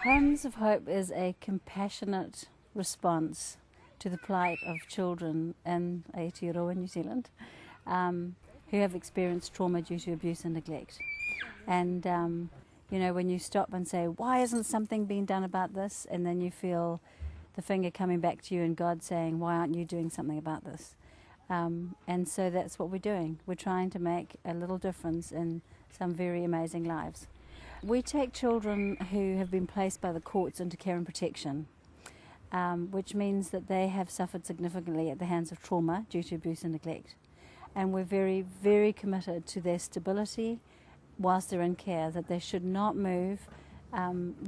Homes of Hope is a compassionate response to the plight of children in Aotearoa, New Zealand, who have experienced trauma due to abuse and neglect. And, you know, when you stop and say, why isn't something being done about this? And then you feel the finger coming back to you and God saying, why aren't you doing something about this? And so that's what we're doing. We're trying to make a little difference in some very amazing lives. We take children who have been placed by the courts into care and protection, which means that they have suffered significantly at the hands of trauma due to abuse and neglect. And we're very, very committed to their stability whilst they're in care, that they should not move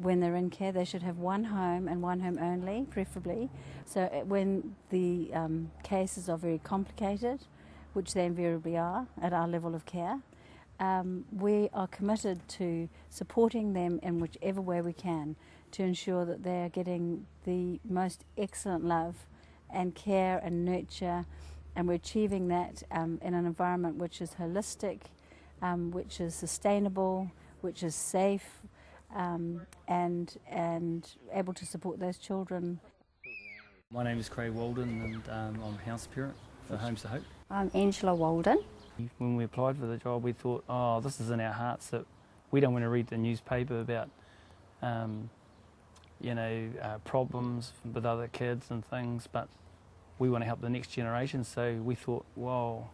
when they're in care. They should have one home and one home only, preferably. So when the cases are very complicated, which they invariably are at our level of care, we are committed to supporting them in whichever way we can to ensure that they are getting the most excellent love and care and nurture, and we're achieving that in an environment which is holistic, which is sustainable, which is safe, and able to support those children. My name is Craig Walden, and I'm house parent for Homes of Hope. I'm Angela Walden. When we applied for the job, we thought, oh, this is in our hearts, that we don't want to read the newspaper about, problems with other kids and things, but we want to help the next generation. So we thought, well,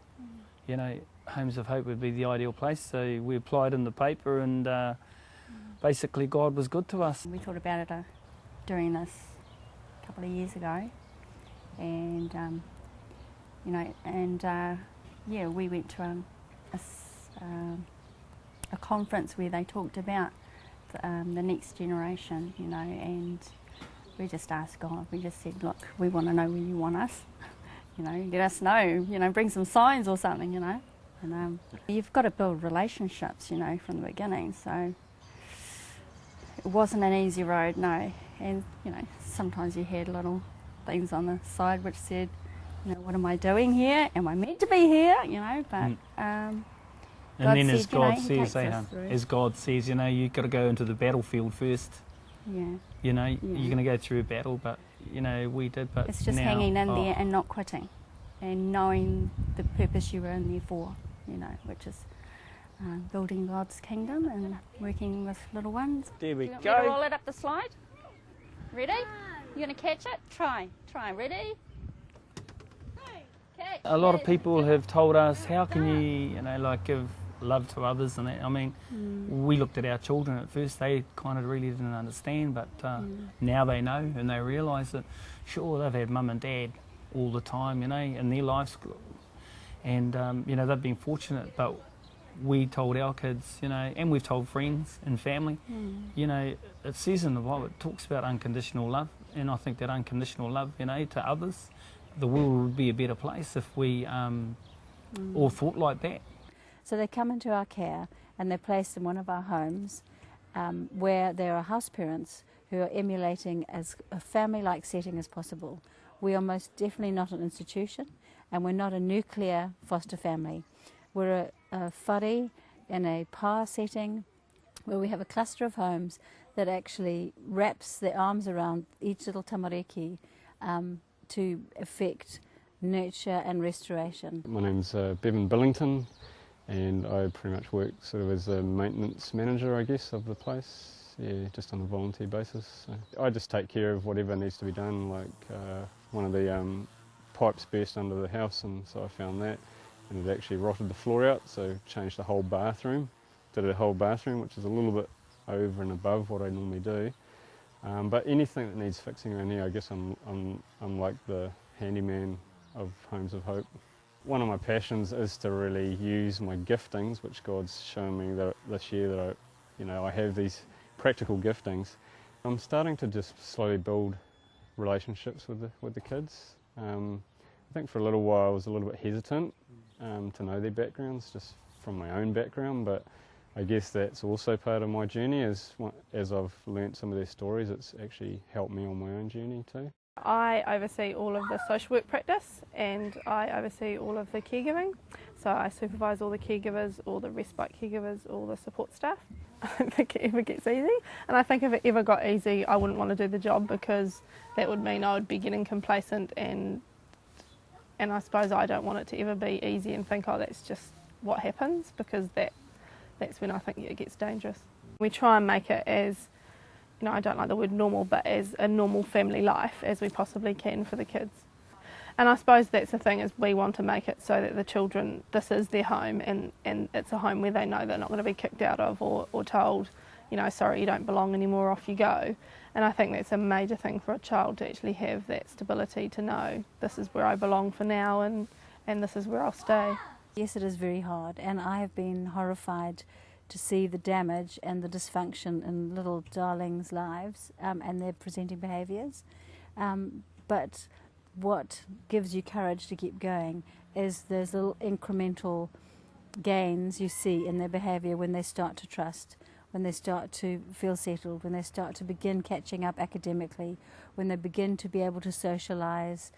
Homes of Hope would be the ideal place. So we applied in the paper, and basically God was good to us. We thought about it during this a couple of years ago, and we went to a conference where they talked about the next generation, and we just asked God. We just said, look, we want to know where you want us. Let us know. Bring some signs or something. And you've got to build relationships, from the beginning. So it wasn't an easy road, no. And sometimes you heard little things on the side which said, what am I doing here? Am I meant to be here? But and then as God says, you've got to go into the battlefield first. Yeah. You're going to go through a battle, but we did. But it's just hanging in there and not quitting, and knowing the purpose you were in there for. Which is building God's kingdom and working with little ones. There we go. go. Me to roll it up the slide. Ready? You're going to catch it? Try. Ready? Okay. A lot of people have told us, how can you, give love to others and that. I mean, we looked at our children at first, they kind of really didn't understand, but now they know and they realise that, sure, they've had mum and dad all the time, in their lives, and, they've been fortunate, but we told our kids, and we've told friends and family, it says in the Bible, it talks about unconditional love, and I think that unconditional love, to others, the world would be a better place if we all thought like that. So they come into our care and they're placed in one of our homes where there are house parents who are emulating as a family-like setting as possible. We are most definitely not an institution, and we're not a nuclear foster family. We're a whare in a pa setting where we have a cluster of homes that actually wraps their arms around each little tamariki to effect nurture and restoration. My name's Bevan Billington, and I pretty much work sort of as a maintenance manager, I guess, of the place, just on a volunteer basis. So I just take care of whatever needs to be done, like one of the pipes burst under the house, and so I found that, and it actually rotted the floor out, so changed the whole bathroom, did a whole bathroom, which is a little bit over and above what I normally do. But anything that needs fixing around here, I guess I'm like the handyman of Homes of Hope. One of my passions is to really use my giftings, which God's shown me that this year that I have these practical giftings. I'm starting to just slowly build relationships with the kids. I think for a little while I was a little bit hesitant to know their backgrounds, just from my own background, but I guess that's also part of my journey. As I've learnt some of their stories, it's actually helped me on my own journey too. I oversee all of the social work practice, and I oversee all of the caregiving. So I supervise all the caregivers, all the respite caregivers, all the support staff. I don't think it ever gets easy. And I think if it ever got easy, I wouldn't want to do the job, because that would mean I would be getting complacent, and I suppose I don't want it to ever be easy and think, oh, that's just what happens, because that's when I think it gets dangerous. We try and make it as, I don't like the word normal, but as a normal family life as we possibly can for the kids. And I suppose that's the thing, is we want to make it so that the children, this is their home, and it's a home where they know they're not going to be kicked out of or told, sorry, you don't belong anymore, off you go. And I think that's a major thing for a child, to actually have that stability, to know this is where I belong for now, and this is where I'll stay. Yes, it is very hard, and I have been horrified to see the damage and the dysfunction in little darlings' lives and their presenting behaviours. But what gives you courage to keep going is those little incremental gains you see in their behaviour when they start to trust, when they start to feel settled, when they start to begin catching up academically, when they begin to be able to socialise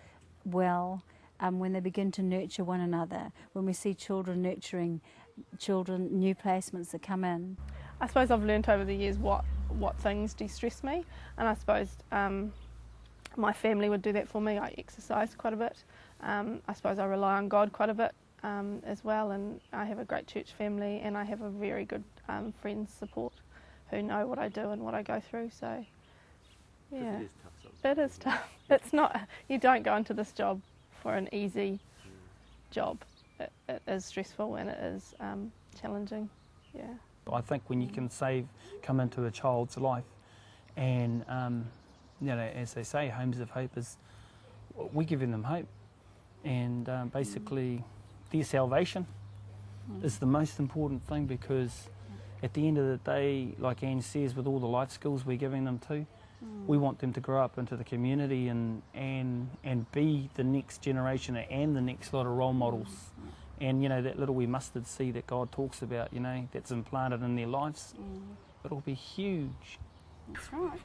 well, when they begin to nurture one another, when we see children nurturing children, new placements that come in. I suppose I've learnt over the years what things de-stress me, and I suppose my family would do that for me. I exercise quite a bit. I suppose I rely on God quite a bit as well, and I have a great church family, and I have a very good friends support who know what I do and what I go through. So yeah, it is tough. It is tough. It's not, you don't go into this job for an easy job. It is stressful, and it is challenging. Yeah. I think when you can come into a child's life, and as they say, homes of hope is, we're giving them hope, and basically their salvation is the most important thing, because at the end of the day, like Anne says, with all the life skills we're giving them too, we want them to grow up into the community and be the next generation and the next lot of role models. And that little wee mustard seed that God talks about, that's implanted in their lives, it'll be huge. That's right.